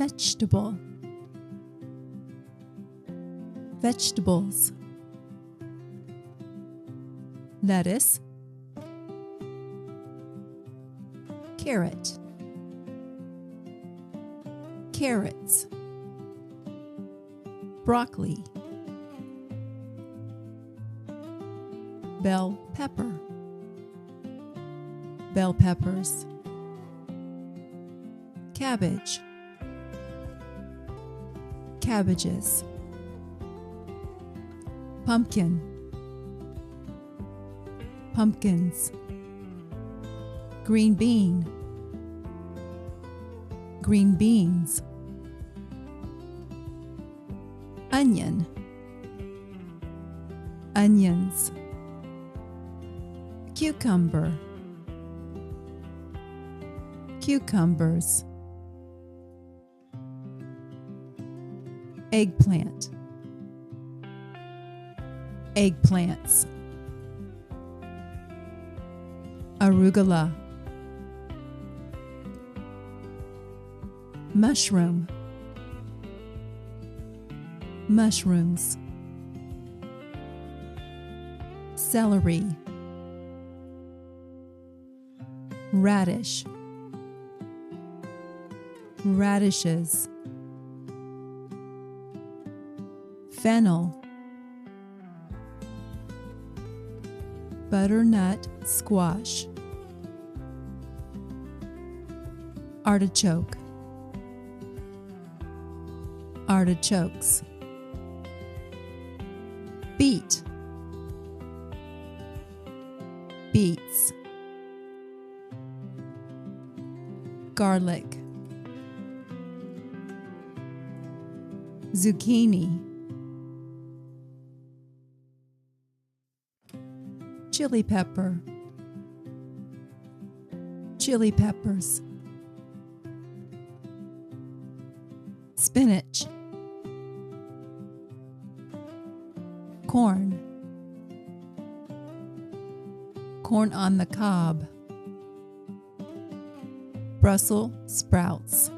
vegetable, vegetables, lettuce, carrot, carrots, broccoli, bell pepper, bell peppers, cabbage, cabbages, pumpkin, pumpkins, green bean, green beans, onion, onions, cucumber, cucumbers, eggplant, eggplants, arugula, mushroom, mushrooms, celery, radish, radishes, fennel, butternut squash, artichoke, artichokes, beet, beets, garlic, zucchini, chili pepper, chili peppers, spinach, corn, corn on the cob, Brussels sprouts,